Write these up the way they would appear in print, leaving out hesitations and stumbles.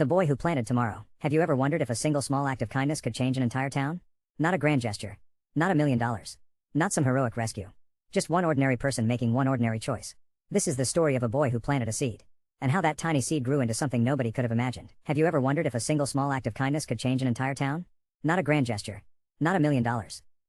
The boy who planted tomorrow. Have you ever wondered if a single small act of kindness could change an entire town? Not a grand gesture. Not $1 million. Not some heroic rescue. Just one ordinary person making one ordinary choice. This is the story of a boy who planted a seed. And how that tiny seed grew into something nobody could have imagined. Have you ever wondered if a single small act of kindness could change an entire town? Not a grand gesture. Not $1 million.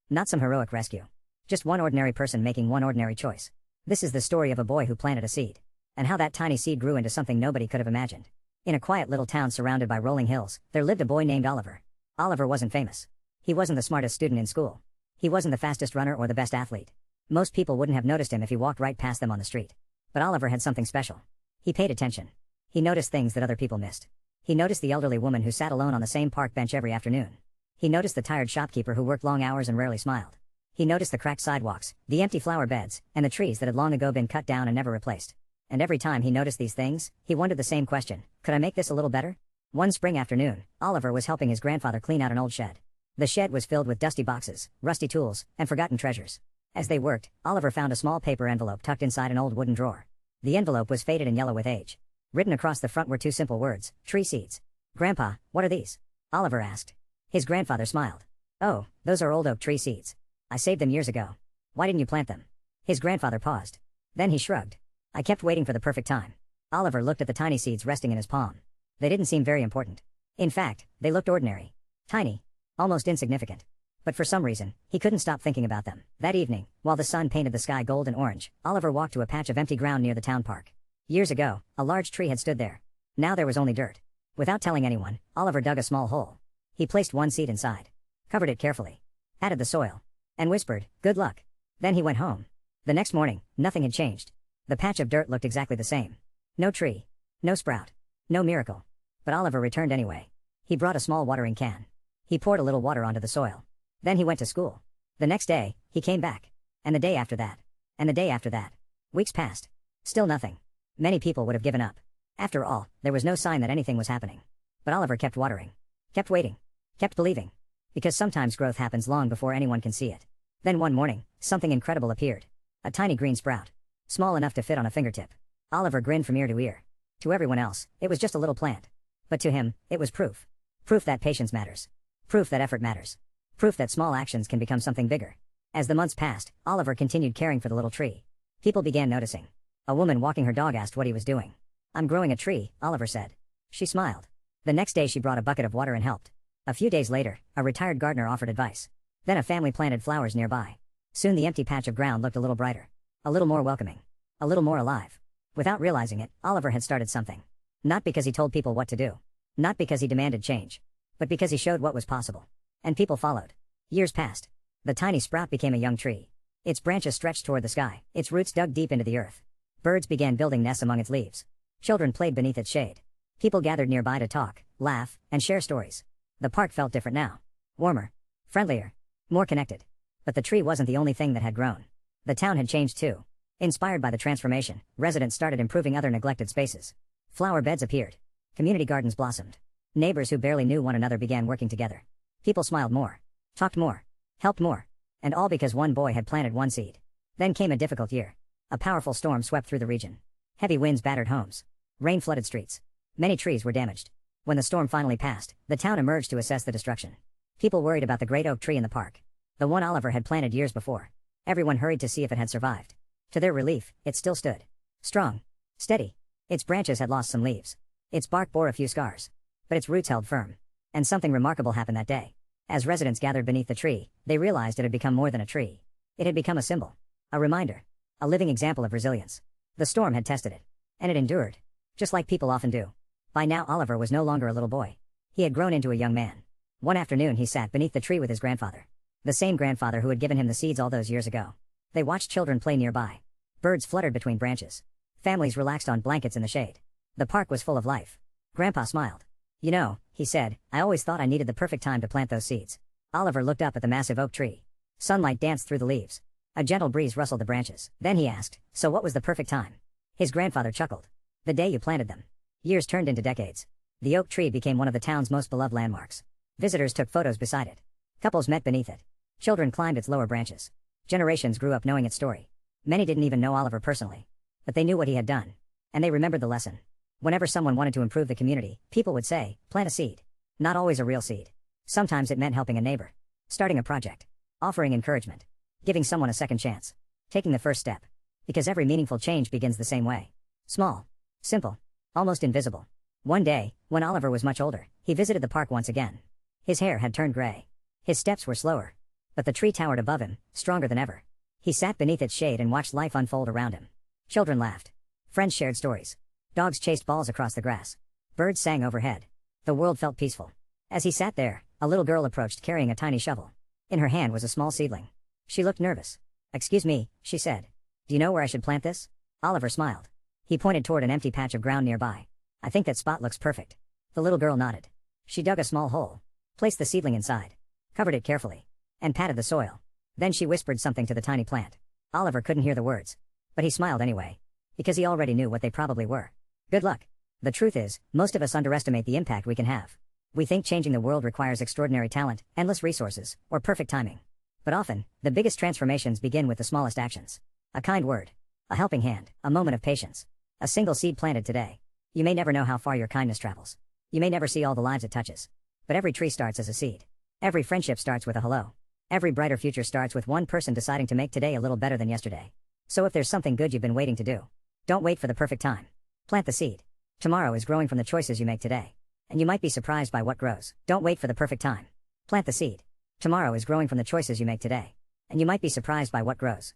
Not some heroic rescue. Just one ordinary person making one ordinary choice. This is the story of a boy who planted a seed. And how that tiny seed grew into something nobody could have imagined. In a quiet little town surrounded by rolling hills, there lived a boy named Oliver. Oliver wasn't famous. He wasn't the smartest student in school. He wasn't the fastest runner or the best athlete. Most people wouldn't have noticed him if he walked right past them on the street. But Oliver had something special. He paid attention. He noticed things that other people missed. He noticed the elderly woman who sat alone on the same park bench every afternoon. He noticed the tired shopkeeper who worked long hours and rarely smiled. He noticed the cracked sidewalks, the empty flower beds, and the trees that had long ago been cut down and never replaced. And every time he noticed these things, he wondered the same question: could I make this a little better? One spring afternoon, Oliver was helping his grandfather clean out an old shed. The shed was filled with dusty boxes, rusty tools, and forgotten treasures. As they worked, Oliver found a small paper envelope tucked inside an old wooden drawer. The envelope was faded and yellow with age. Written across the front were two simple words: tree seeds. "Grandpa, what are these?" Oliver asked. His grandfather smiled. "Oh, those are old oak tree seeds. I saved them years ago. Why didn't you plant them?" His grandfather paused. Then he shrugged. "I kept waiting for the perfect time." Oliver looked at the tiny seeds resting in his palm. They didn't seem very important. In fact, they looked ordinary. Tiny. Almost insignificant. But for some reason, he couldn't stop thinking about them. That evening, while the sun painted the sky gold and orange, Oliver walked to a patch of empty ground near the town park. Years ago, a large tree had stood there. Now there was only dirt. Without telling anyone, Oliver dug a small hole. He placed one seed inside. Covered it carefully. Added the soil. And whispered, "Good luck." Then he went home. The next morning, nothing had changed. The patch of dirt looked exactly the same. No tree. No sprout. No miracle. But Oliver returned anyway. He brought a small watering can. He poured a little water onto the soil. Then he went to school. The next day, he came back. And the day after that. And the day after that. Weeks passed. Still nothing. Many people would have given up. After all, there was no sign that anything was happening. But Oliver kept watering. Kept waiting. Kept believing. Because sometimes growth happens long before anyone can see it. Then one morning, something incredible appeared. A tiny green sprout. Small enough to fit on a fingertip. Oliver grinned from ear to ear. To everyone else, it was just a little plant. But to him, it was proof. Proof that patience matters. Proof that effort matters. Proof that small actions can become something bigger. As the months passed, Oliver continued caring for the little tree. People began noticing. A woman walking her dog asked what he was doing. "I'm growing a tree," Oliver said. She smiled. The next day she brought a bucket of water and helped. A few days later, a retired gardener offered advice. Then a family planted flowers nearby. Soon the empty patch of ground looked a little brighter. A little more welcoming. A little more alive. Without realizing it, Oliver had started something. Not because he told people what to do. Not because he demanded change. But because he showed what was possible. And people followed. Years passed. The tiny sprout became a young tree. Its branches stretched toward the sky, its roots dug deep into the earth. Birds began building nests among its leaves. Children played beneath its shade. People gathered nearby to talk, laugh, and share stories. The park felt different now. Warmer. Friendlier. More connected. But the tree wasn't the only thing that had grown. The town had changed too. Inspired by the transformation, residents started improving other neglected spaces. Flower beds appeared. Community gardens blossomed. Neighbors who barely knew one another began working together. People smiled more. Talked more. Helped more. And all because one boy had planted one seed. Then came a difficult year. A powerful storm swept through the region. Heavy winds battered homes. Rain flooded streets. Many trees were damaged. When the storm finally passed, the town emerged to assess the destruction. People worried about the great oak tree in the park. The one Oliver had planted years before. Everyone hurried to see if it had survived. To their relief, it still stood. Strong. Steady. Its branches had lost some leaves. Its bark bore a few scars. But its roots held firm. And something remarkable happened that day. As residents gathered beneath the tree, they realized it had become more than a tree. It had become a symbol. A reminder. A living example of resilience. The storm had tested it. And it endured. Just like people often do. By now Oliver was no longer a little boy. He had grown into a young man. One afternoon he sat beneath the tree with his grandfather. The same grandfather who had given him the seeds all those years ago. They watched children play nearby. Birds fluttered between branches. Families relaxed on blankets in the shade. The park was full of life. Grandpa smiled. "You know," he said, "I always thought I needed the perfect time to plant those seeds." Oliver looked up at the massive oak tree. Sunlight danced through the leaves. A gentle breeze rustled the branches. Then he asked, "So what was the perfect time?" His grandfather chuckled. "The day you planted them." Years turned into decades. The oak tree became one of the town's most beloved landmarks. Visitors took photos beside it. Couples met beneath it. Children climbed its lower branches. Generations grew up knowing its story. Many didn't even know Oliver personally. But they knew what he had done. And they remembered the lesson. Whenever someone wanted to improve the community, people would say, plant a seed. Not always a real seed. Sometimes it meant helping a neighbor, starting a project, offering encouragement, giving someone a second chance, taking the first step. Because every meaningful change begins the same way. Small, simple, almost invisible. One day, when Oliver was much older, he visited the park once again. His hair had turned gray. His steps were slower. But the tree towered above him, stronger than ever. He sat beneath its shade and watched life unfold around him. Children laughed. Friends shared stories. Dogs chased balls across the grass. Birds sang overhead. The world felt peaceful. As he sat there, a little girl approached carrying a tiny shovel. In her hand was a small seedling. She looked nervous. "Excuse me," she said. "Do you know where I should plant this?" Oliver smiled. He pointed toward an empty patch of ground nearby. "I think that spot looks perfect." The little girl nodded. She dug a small hole, placed the seedling inside, covered it carefully, and patted the soil. Then she whispered something to the tiny plant. Oliver couldn't hear the words, but he smiled anyway, because he already knew what they probably were. Good luck. The truth is, most of us underestimate the impact we can have. We think changing the world requires extraordinary talent, endless resources, or perfect timing. But often, the biggest transformations begin with the smallest actions. A kind word, a helping hand, a moment of patience, a single seed planted today. You may never know how far your kindness travels. You may never see all the lives it touches. But every tree starts as a seed. Every friendship starts with a hello. Every brighter future starts with one person deciding to make today a little better than yesterday. So if there's something good you've been waiting to do, don't wait for the perfect time. Plant the seed. Tomorrow is growing from the choices you make today. And you might be surprised by what grows. Don't wait for the perfect time. Plant the seed. Tomorrow is growing from the choices you make today. And you might be surprised by what grows.